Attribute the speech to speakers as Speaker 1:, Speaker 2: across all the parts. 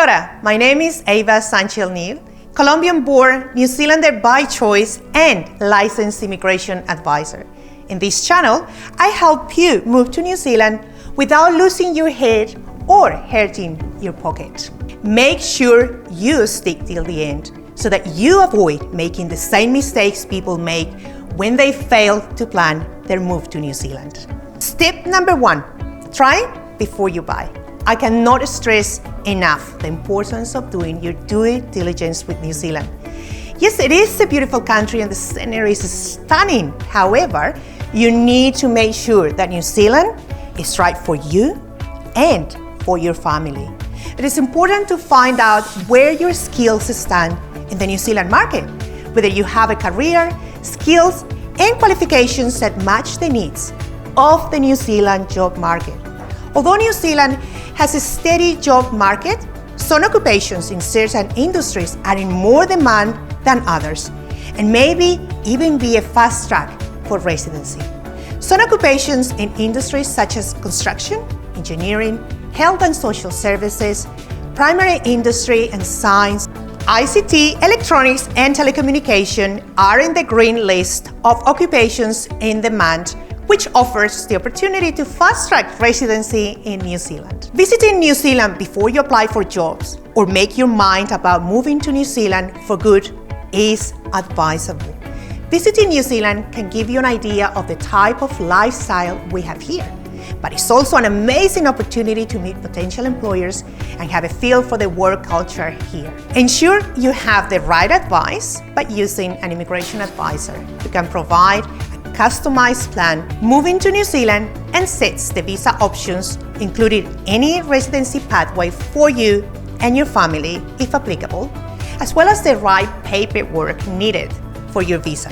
Speaker 1: Kia ora, my name is Ava Sanchez-Neal, Colombian-born, New Zealander by choice and licensed immigration advisor. In this channel, I help you move to New Zealand without losing your head or hurting your pocket. Make sure you stick till the end so that you avoid making the same mistakes people make when they fail to plan their move to New Zealand. Step number 1, try before you buy. I cannot stress enough the importance of doing your due diligence with New Zealand. Yes, it is a beautiful country and the scenery is stunning. However, you need to make sure that New Zealand is right for you and for your family. It is important to find out where your skills stand in the New Zealand market, whether you have a career, skills, and qualifications that match the needs of the New Zealand job market. Although New Zealand has a steady job market, some occupations in certain industries are in more demand than others, and maybe even be a fast track for residency. Some occupations in industries such as construction, engineering, health and social services, primary industry and science, ICT, electronics and telecommunication are in the green list of occupations in demand, which offers the opportunity to fast-track residency in New Zealand. Visiting New Zealand before you apply for jobs or make your mind about moving to New Zealand for good is advisable. Visiting New Zealand can give you an idea of the type of lifestyle we have here, but it's also an amazing opportunity to meet potential employers and have a feel for the work culture here. Ensure you have the right advice by using an immigration advisor who can provide customized plan moving to New Zealand and sets the visa options, including any residency pathway for you and your family, if applicable, as well as the right paperwork needed for your visa.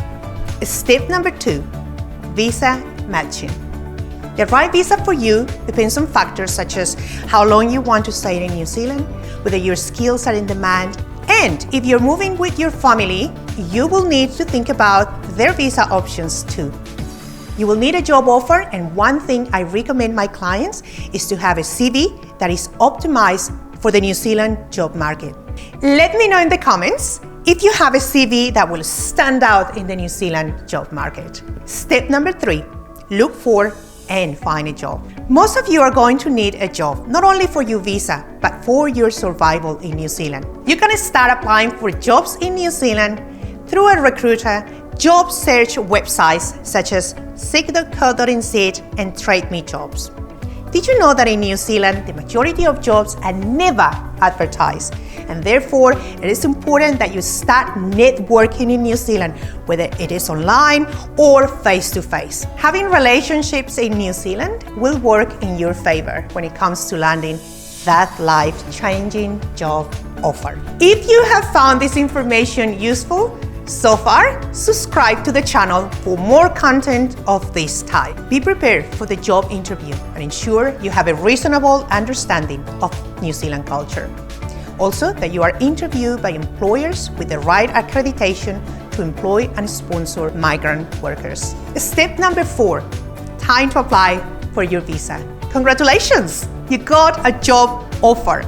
Speaker 1: Step number 2, visa matching. The right visa for you depends on factors such as how long you want to stay in New Zealand, whether your skills are in demand, and if you're moving with your family, you will need to think about their visa options too. You will need a job offer, and one thing I recommend my clients is to have a CV that is optimized for the New Zealand job market. Let me know in the comments if you have a CV that will stand out in the New Zealand job market. Step number 3, look for and find a job. Most of you are going to need a job, not only for your visa, but for your survival in New Zealand. You can start applying for jobs in New Zealand through a recruiter, job search websites such as seek.co.nz and Trade Me Jobs. Did you know that in New Zealand, the majority of jobs are never advertised? And therefore, it is important that you start networking in New Zealand, whether it is online or face-to-face. Having relationships in New Zealand will work in your favor when it comes to landing that life-changing job offer. If you have found this information useful so far, subscribe to the channel for more content of this type. Be prepared for the job interview and ensure you have a reasonable understanding of New Zealand culture. Also, that you are interviewed by employers with the right accreditation to employ and sponsor migrant workers. Step number 4, time to apply for your visa. Congratulations, you got a job offer.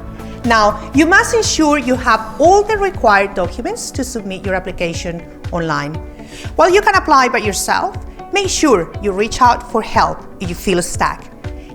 Speaker 1: Now, you must ensure you have all the required documents to submit your application online. While you can apply by yourself, make sure you reach out for help if you feel stuck.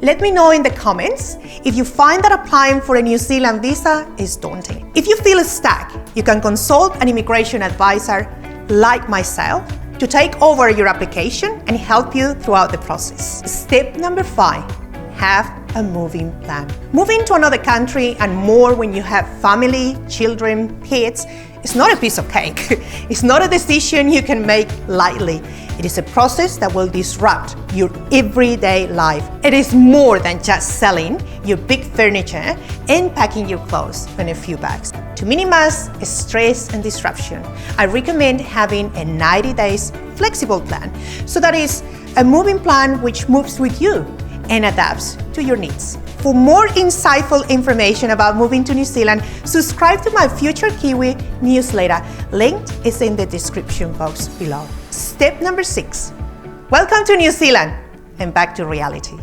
Speaker 1: Let me know in the comments if you find that applying for a New Zealand visa is daunting. If you feel stuck, you can consult an immigration advisor like myself to take over your application and help you throughout the process. Step number 5, have a moving plan. Moving to another country, and more when you have family, children, kids, is not a piece of cake. It's not a decision you can make lightly. It is a process that will disrupt your everyday life. It is more than just selling your big furniture and packing your clothes in a few bags. To minimize stress and disruption, I recommend having a 90 days flexible plan. So that is a moving plan which moves with you and adapts to your needs. For more insightful information about moving to New Zealand, subscribe to my Future Kiwi newsletter. Link is in the description box below. Step number 6. Welcome to New Zealand and back to reality.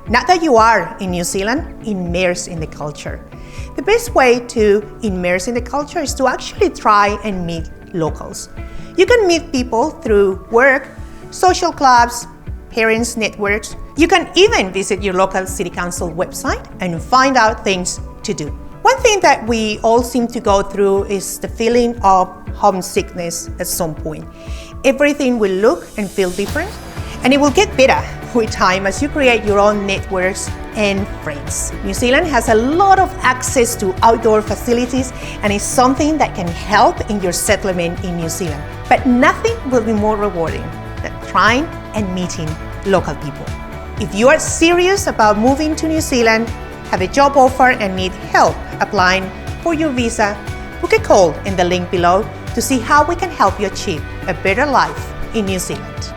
Speaker 1: Now that you are in New Zealand, immerse in the culture. The best way to immerse in the culture is to actually try and meet locals. You can meet people through work, social clubs, parents' networks. You can even visit your local city council website and find out things to do. One thing that we all seem to go through is the feeling of homesickness at some point. Everything will look and feel different, and it will get better with time as you create your own networks and friends. New Zealand has a lot of access to outdoor facilities and is something that can help in your settlement in New Zealand. But nothing will be more rewarding than trying and meeting local people. If you are serious about moving to New Zealand, have a job offer and need help applying for your visa, book a call in the link below to see how we can help you achieve a better life in New Zealand.